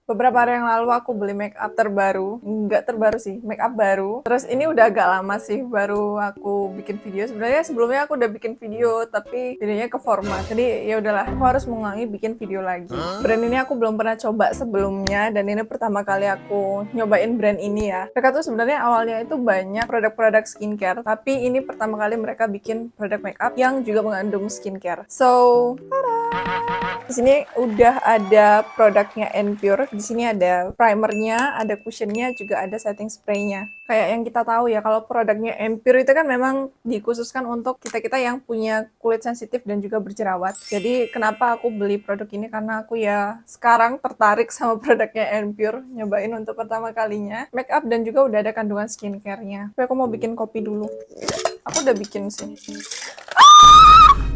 Beberapa hari yang lalu aku beli make up terbaru, nggak terbaru sih, make up baru. Terus ini udah agak lama sih baru aku bikin video. Sebenarnya sebelumnya aku udah bikin video, tapi videonya ke format. Jadi ya udahlah, aku harus mengulangi bikin video lagi. Brand ini aku belum pernah coba sebelumnya, dan ini pertama kali aku nyobain brand ini ya. Mereka tuh sebenarnya awalnya itu banyak produk-produk skincare, tapi ini pertama kali mereka bikin produk make up yang juga mengandung skincare. So, di sini udah ada produknya Enpure. Di sini ada primernya, ada cushionnya, juga ada setting spraynya. Kayak yang kita tahu ya, kalau produknya Enpure itu kan memang dikhususkan untuk kita-kita yang punya kulit sensitif dan juga berjerawat. Jadi kenapa aku beli produk ini, karena aku ya sekarang tertarik sama produknya Enpure, nyobain untuk pertama kalinya. Make up dan juga udah ada kandungan skincare-nya. Tapi aku mau bikin kopi dulu. Aku udah bikin sih.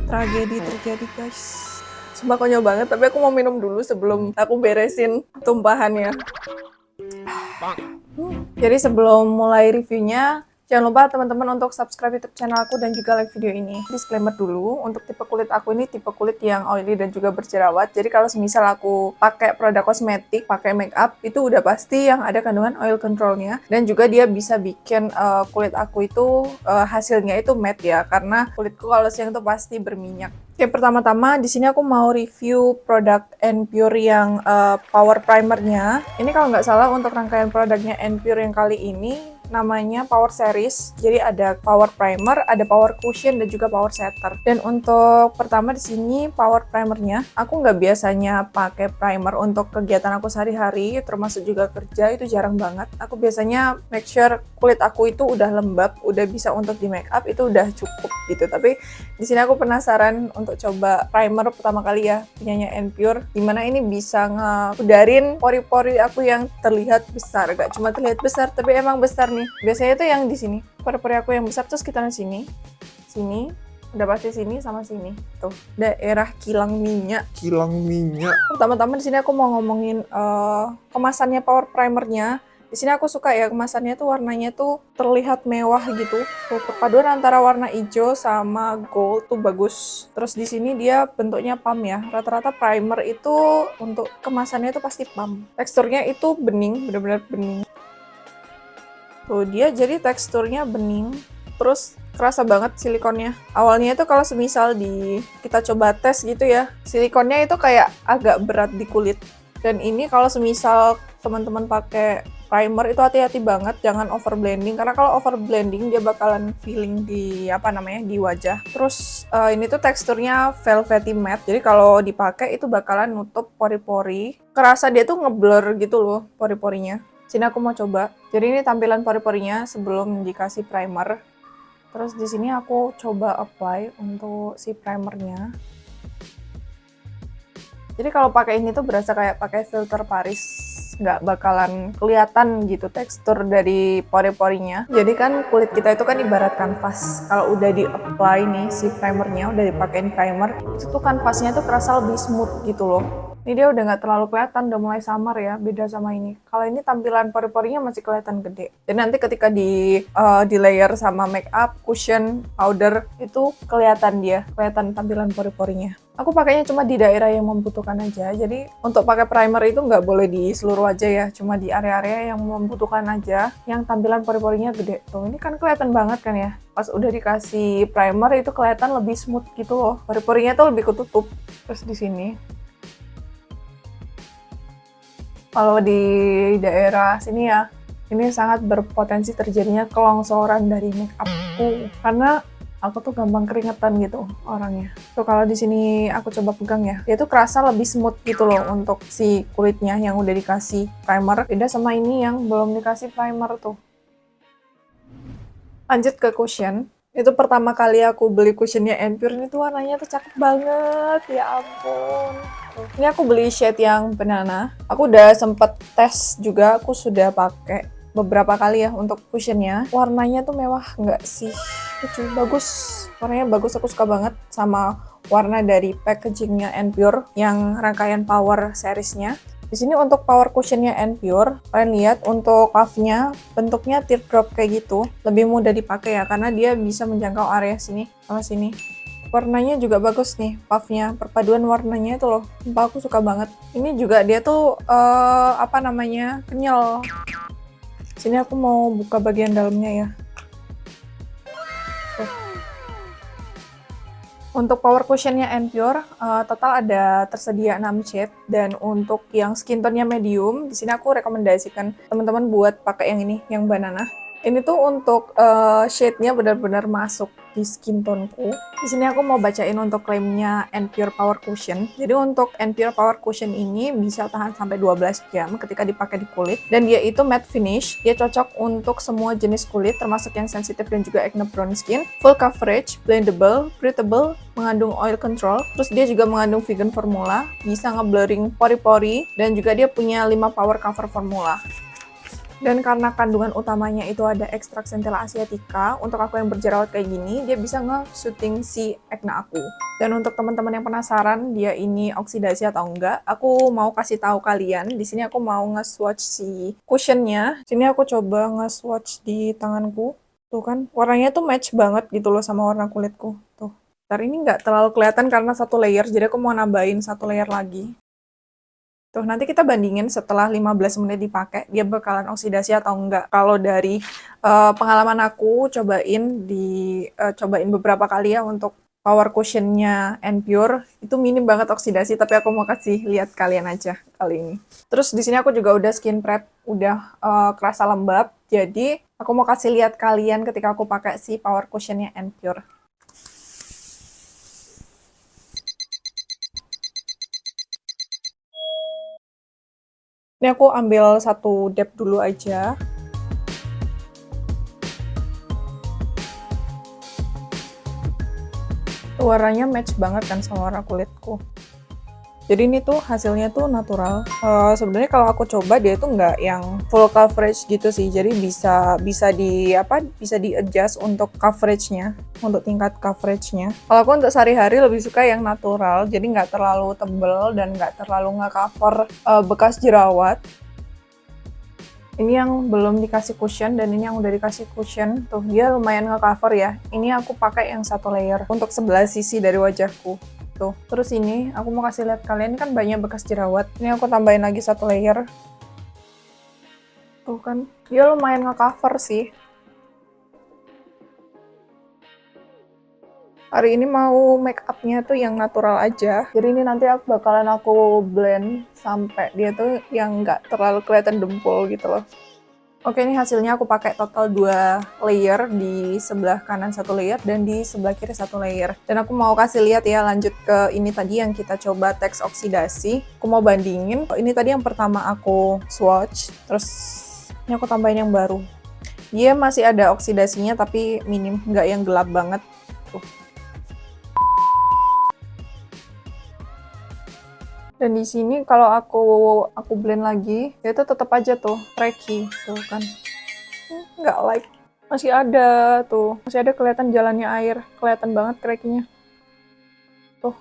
Tragedi terjadi, guys. Sumpah konyol banget, tapi aku mau minum dulu sebelum aku beresin tumpahannya. Jadi sebelum mulai reviewnya, jangan lupa teman-teman untuk subscribe YouTube channel aku dan juga like video ini. Disclaimer dulu, untuk tipe kulit aku ini tipe kulit yang oily dan juga berjerawat. Jadi kalau semisal aku pakai produk kosmetik, pakai make up, itu udah pasti yang ada kandungan oil controlnya. Dan juga dia bisa bikin kulit aku itu hasilnya itu matte ya, karena kulitku kalau siang itu pasti berminyak. Oke, pertama-tama di sini aku mau review produk Enpure yang power primernya. Ini kalau nggak salah untuk rangkaian produknya Enpure yang kali ini namanya Power Series. Jadi ada Power Primer, ada Power Cushion, dan juga Power Setter. Dan untuk pertama di sini Power Primernya, aku nggak biasanya pakai primer untuk kegiatan aku sehari-hari, termasuk juga kerja, itu jarang banget. Aku biasanya make sure kulit aku itu udah lembab, udah bisa untuk di make up, itu udah cukup gitu. Tapi di sini aku penasaran untuk coba primer pertama kali ya, punyanya Enpure, dimana ini bisa ngudarin pori-pori aku yang terlihat besar. Gak cuma terlihat besar, tapi emang besar nih. Biasanya tuh yang di sini, pori-pori aku yang besar tuh sekitaran sini, udah pasti sini sama sini. Tuh, daerah kilang minyak. Pertama-tama di sini aku mau ngomongin kemasannya power primernya. Di sini aku suka ya kemasannya tuh warnanya tuh terlihat mewah gitu. Tuh, perpaduan antara warna hijau sama gold tuh bagus. Terus di sini dia bentuknya pump ya. Rata-rata primer itu untuk kemasannya itu pasti pump. Teksturnya itu bening, benar-benar bening. Tuh, dia jadi teksturnya bening. Terus kerasa banget silikonnya. Awalnya itu kalau semisal kita coba tes gitu ya, silikonnya itu kayak agak berat di kulit. Dan ini kalau semisal teman-teman pakai primer itu hati-hati banget, jangan over blending, karena kalau over blending dia bakalan feeling di di wajah. Terus ini tuh teksturnya velvety matte, jadi kalau dipakai itu bakalan nutup pori-pori. Kerasa dia tuh ngeblur gitu loh pori-porinya. Sini aku mau coba. Jadi ini tampilan pori-porinya sebelum dikasih primer. Terus di sini aku coba apply untuk si primernya. Jadi kalau pakai ini tuh berasa kayak pakai filter Paris, nggak bakalan kelihatan gitu tekstur dari pori-porinya. Jadi kan kulit kita itu kan ibarat kanvas. Kalau udah di-apply nih si primernya, udah dipakein primer, itu tuh kanvasnya tuh kerasa lebih smooth gitu loh. Ini dia udah nggak terlalu kelihatan, udah mulai samar ya, beda sama ini. Kalau ini tampilan pori-porinya masih kelihatan gede. Dan nanti ketika di layer sama make up, cushion, powder, itu kelihatan tampilan pori-porinya. Aku pakainya cuma di daerah yang membutuhkan aja. Jadi untuk pakai primer itu nggak boleh di seluruh wajah ya, cuma di area-area yang membutuhkan aja, yang tampilan pori-porinya gede. Tuh, ini kan kelihatan banget kan ya. Pas udah dikasih primer itu kelihatan lebih smooth gitu loh. Pori-porinya tuh lebih ketutup. Terus di sini. Kalau di daerah sini ya, ini sangat berpotensi terjadinya kelongsoran dari make upku, karena aku tuh gampang keringetan gitu orangnya. Tuh kalau di sini aku coba pegang ya, dia tuh kerasa lebih smooth gitu loh untuk si kulitnya yang udah dikasih primer. Beda sama ini yang belum dikasih primer tuh. Lanjut ke cushion. Itu pertama kali aku beli cushionnya Enpure, ini tuh warnanya tuh cakep banget, ya ampun. Ini aku beli shade yang banana. Aku udah sempet tes juga, aku sudah pakai beberapa kali ya untuk cushionnya. Warnanya tuh mewah nggak sih? Lucu, bagus. Warnanya bagus, aku suka banget sama warna dari packagingnya Enpure yang rangkaian Power Series-nya. Di sini untuk power cushionnya Enpure, kalian lihat untuk puffnya bentuknya teardrop kayak gitu, lebih mudah dipakai ya karena dia bisa menjangkau area sini sama sini. Warnanya juga bagus nih, puffnya. Perpaduan warnanya itu loh, sumpah aku suka banget. Ini juga dia tuh, apa namanya, kenyal. Sini aku mau buka bagian dalamnya ya. Tuh. Untuk power cushionnya Pure, total ada tersedia 6 shade. Dan untuk yang skin tone-nya medium, di sini aku rekomendasikan teman-teman buat pakai yang ini, yang banana. Ini tuh untuk shade-nya benar-benar masuk di skin tone-ku. Di sini aku mau bacain untuk klaimnya Pure Power Cushion. Jadi untuk Pure Power Cushion ini bisa tahan sampai 12 jam ketika dipakai di kulit. Dan dia itu matte finish. Dia cocok untuk semua jenis kulit, termasuk yang sensitif dan juga acne prone skin. Full coverage, blendable, breathable, mengandung oil control. Terus dia juga mengandung vegan formula, bisa nge-blurring pori-pori, dan juga dia punya 5 power cover formula. Dan karena kandungan utamanya itu ada ekstrak centella asiatica, untuk aku yang berjerawat kayak gini, dia bisa nge-shooting si acne aku. Dan untuk teman-teman yang penasaran dia ini oksidasi atau enggak, aku mau kasih tahu kalian. Di sini aku mau nge-swatch si cushionnya. Sini aku coba nge-swatch di tanganku. Tuh kan, warnanya tuh match banget gitu loh sama warna kulitku. Tuh. Ntar ini nggak terlalu kelihatan karena satu layer, jadi aku mau nambahin satu layer lagi. Tuh, nanti kita bandingin setelah 15 menit dipakai, dia bakalan oksidasi atau enggak. Kalau dari pengalaman aku, cobain beberapa kali ya untuk power cushionnya Pure, itu minim banget oksidasi, tapi aku mau kasih lihat kalian aja kali ini. Terus di sini aku juga udah skin prep, udah kerasa lembab, jadi aku mau kasih lihat kalian ketika aku pakai si power cushionnya Pure. Ini aku ambil satu dab dulu aja. Warnanya match banget kan sama warna kulitku. Jadi ini tuh hasilnya tuh natural. Sebenarnya kalau aku coba dia tuh nggak yang full coverage gitu sih. Jadi bisa di adjust untuk coveragenya, untuk tingkat coveragenya. Kalau aku untuk sehari-hari lebih suka yang natural. Jadi nggak terlalu tebel dan nggak terlalu nge-cover bekas jerawat. Ini yang belum dikasih cushion dan ini yang udah dikasih cushion. Tuh dia lumayan nge-cover ya. Ini aku pakai yang satu layer untuk sebelah sisi dari wajahku. Tuh. Terus ini aku mau kasih lihat kalian, kan banyak bekas jerawat. Ini aku tambahin lagi satu layer. Tuh kan, dia lumayan nge-cover sih. Hari ini mau make up-nya tuh yang natural aja. Jadi ini nanti bakalan aku blend sampai dia tuh yang nggak terlalu kelihatan dempul gitu loh. Oke, ini hasilnya aku pakai total 2 layer, di sebelah kanan 1 layer dan di sebelah kiri 1 layer. Dan aku mau kasih lihat ya, lanjut ke ini tadi yang kita coba teks oksidasi. Aku mau bandingin. Ini tadi yang pertama aku swatch, terus ini aku tambahin yang baru. Dia masih ada oksidasinya tapi minim, nggak yang gelap banget. Tuh. Dan di sini kalau aku blend lagi, dia tuh tetap aja tuh tracky, tuh kan. Nggak like. Masih ada tuh, masih ada kelihatan jalannya air, kelihatan banget tracky-nya. Tuh.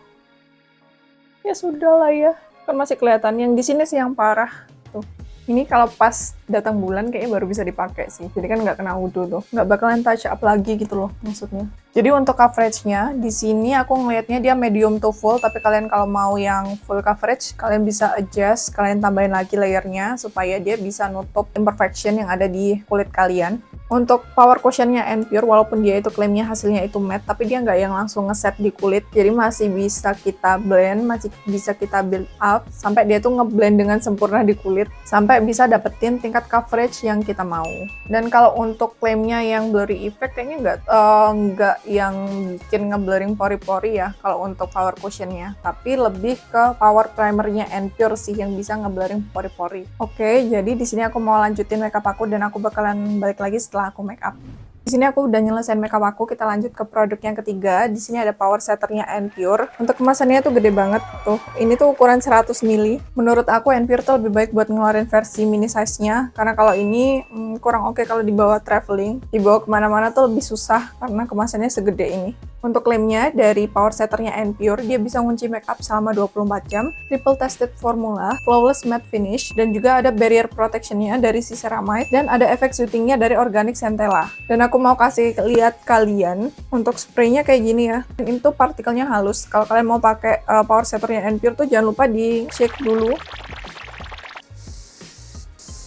Ya sudah lah ya. Kan masih kelihatan, yang di sini sih yang parah. Tuh. Ini kalau pas datang bulan kayaknya baru bisa dipakai sih. Jadi kan nggak kena wudhu tuh. Nggak bakalan touch up lagi gitu loh maksudnya. Jadi untuk coverage-nya, di sini aku ngelihatnya dia medium to full, tapi kalian kalau mau yang full coverage, kalian bisa adjust, kalian tambahin lagi layernya supaya dia bisa nutup imperfection yang ada di kulit kalian. Untuk power cushionnya Pure, walaupun dia itu klaimnya hasilnya itu matte, tapi dia nggak yang langsung ngeset di kulit, jadi masih bisa kita blend, masih bisa kita build up, sampai dia tuh ngeblend dengan sempurna di kulit, sampai bisa dapetin tingkat coverage yang kita mau. Dan kalau untuk klaimnya yang blurry effect, kayaknya nggak yang bikin nge-blurring pori-pori ya kalau untuk power cushionnya, tapi lebih ke power primernya Pure sih yang bisa nge-blurring pori-pori. Oke, jadi di sini aku mau lanjutin makeup aku dan aku bakalan balik lagi setelah aku make up. Di sini aku udah nyelesain makeup aku, kita lanjut ke produk yang ketiga. Di sini ada power setternya Pure. Untuk kemasannya tuh gede banget tuh. Ini tuh ukuran 100 ml. Menurut aku Pure tuh lebih baik buat ngeluarin versi mini size-nya, karena kalau ini kurang oke kalau dibawa traveling. Dibawa kemana-mana tuh lebih susah karena kemasannya segede ini. Untuk klaimnya dari power setternya Pure, dia bisa ngunci makeup selama 24 jam, triple tested formula, flawless matte finish, dan juga ada barrier protectionnya dari si ceramide, dan ada efek soothingnya dari organic centella. Dan aku mau kasih lihat kalian, untuk spraynya kayak gini ya. Dan itu partikelnya halus. Kalau kalian mau pakai power setternya Pure tuh jangan lupa di shake dulu.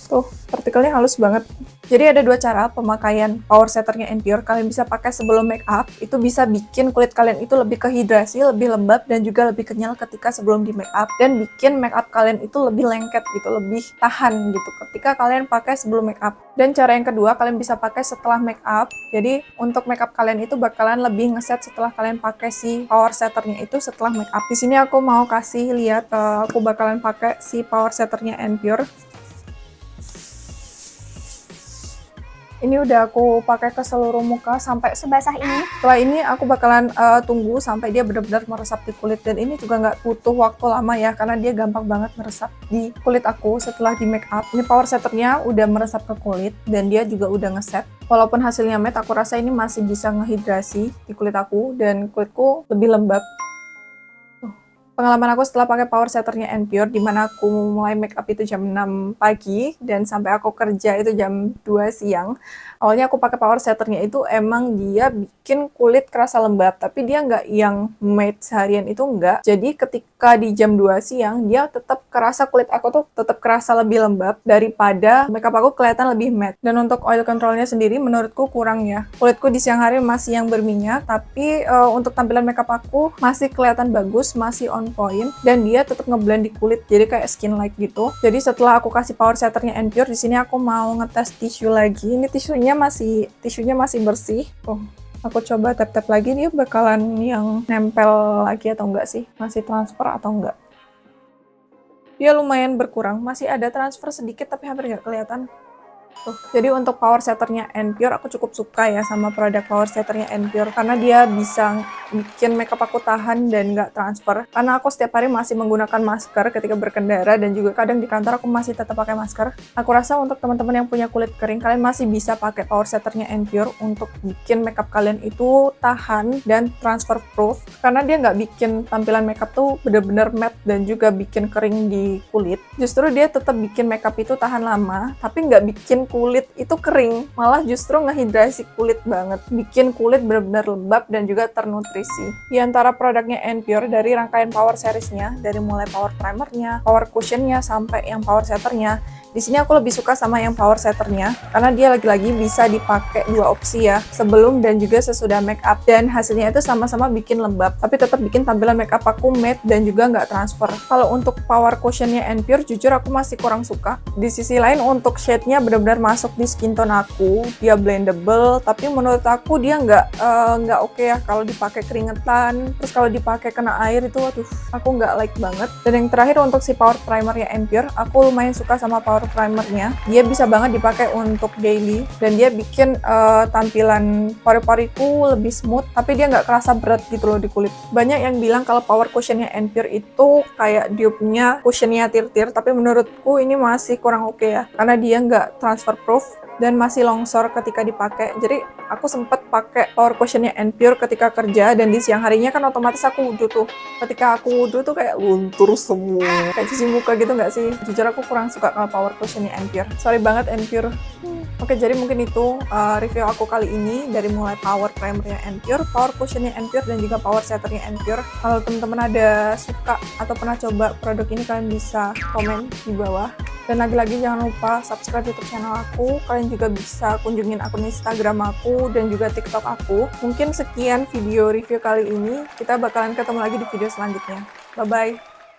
Tuh, partikelnya halus banget. Jadi ada dua cara pemakaian power setternya Pure. Kalian bisa pakai sebelum make up, itu bisa bikin kulit kalian itu lebih kehidrasi, lebih lembab, dan juga lebih kenyal ketika sebelum di make up, dan bikin make up kalian itu lebih lengket gitu, lebih tahan gitu ketika kalian pakai sebelum make up. Dan cara yang kedua, kalian bisa pakai setelah make up. Jadi untuk make up kalian itu bakalan lebih ngeset setelah kalian pakai si power setternya itu setelah make up. Di sini aku mau kasih lihat, aku bakalan pakai si power setternya Pure. Ini udah aku pakai ke seluruh muka sampai sebasah ini. Setelah ini aku bakalan tunggu sampai dia benar-benar meresap di kulit. Dan ini juga nggak butuh waktu lama ya, karena dia gampang banget meresap di kulit aku setelah di make up. Ini power setternya udah meresap ke kulit dan dia juga udah ngeset. Walaupun hasilnya matte, aku rasa ini masih bisa ngehidrasi di kulit aku dan kulitku lebih lembab. Pengalaman aku setelah pakai power setternya Pure, dimana aku mulai make up itu jam 6 pagi dan sampai aku kerja itu jam 2 siang. Awalnya aku pakai power setternya itu emang dia bikin kulit kerasa lembab, tapi dia nggak yang matte seharian itu nggak. Jadi ketika di jam 2 siang, dia tetap kerasa kulit aku tuh tetap kerasa lebih lembab daripada makeup aku kelihatan lebih matte. Dan untuk oil controlnya sendiri menurutku kurang ya. Kulitku di siang hari masih yang berminyak, tapi untuk tampilan makeup aku masih kelihatan bagus, masih on point, dan dia tetap ngeblend di kulit, jadi kayak skin like gitu. Jadi setelah aku kasih power setternya Pure, di sini aku mau ngetes tisu lagi. Ini tisunya masih bersih. Aku coba tap-tap lagi, dia bakalan yang nempel lagi atau enggak sih? Masih transfer atau enggak? Dia lumayan berkurang, masih ada transfer sedikit tapi hampir nggak kelihatan. Jadi untuk power setternya Pure, aku cukup suka ya sama produk power setternya Pure, karena dia bisa bikin makeup aku tahan dan nggak transfer. Karena aku setiap hari masih menggunakan masker ketika berkendara, dan juga kadang di kantor aku masih tetap pakai masker. Aku rasa untuk teman-teman yang punya kulit kering, kalian masih bisa pakai power setternya Pure untuk bikin makeup kalian itu tahan dan transfer proof, karena dia nggak bikin tampilan makeup tuh bener-bener matte dan juga bikin kering di kulit. Justru dia tetap bikin makeup itu tahan lama, tapi nggak bikin kulit itu kering, malah justru ngehidrasi kulit banget, bikin kulit benar-benar lembab dan juga ternutrisi. Di antara produknya Pure dari rangkaian power seriesnya, dari mulai power primernya, power cushionnya, sampai yang power setternya, di sini aku lebih suka sama yang power setternya, karena dia lagi-lagi bisa dipakai dua opsi ya, sebelum dan juga sesudah make up, dan hasilnya itu sama-sama bikin lembab, tapi tetap bikin tampilan make up aku matte dan juga nggak transfer. Kalau untuk power cushionnya Pure, jujur aku masih kurang suka. Di sisi lain untuk shade-nya benar-benar masuk di skin tone aku, dia blendable, tapi menurut aku dia nggak oke ya kalau dipakai keringetan, terus kalau dipakai kena air itu, aduh, aku nggak like banget. Dan yang terakhir untuk si power primernya Pure, aku lumayan suka sama power primernya. Dia bisa banget dipakai untuk daily, dan dia bikin tampilan pori-poriku lebih smooth, tapi dia nggak kerasa berat gitu loh di kulit. Banyak yang bilang kalau power cushionnya Pure itu kayak dupe-nya cushionnya Tir-Tir, tapi menurutku ini masih kurang oke ya, karena dia nggak transfer proof dan masih longsor ketika dipakai. Jadi aku sempet pakai power cushionnya Pure ketika kerja, dan di siang harinya kan otomatis aku wudhu tuh. Ketika aku wudhu tuh kayak luntur semua, kayak cuci muka gitu nggak sih? Jujur aku kurang suka kalau power cushionnya Pure. Sorry banget Pure. Oke, jadi mungkin itu review aku kali ini, dari mulai power primernya Pure, power cushionnya Pure, dan juga power setternya Pure. Kalau teman-teman ada suka atau pernah coba produk ini, kalian bisa komen di bawah. Dan lagi-lagi jangan lupa subscribe YouTube channel aku. Kalian juga bisa kunjungin akun Instagram aku dan juga TikTok aku. Mungkin sekian video review kali ini. Kita bakalan ketemu lagi di video selanjutnya. Bye-bye.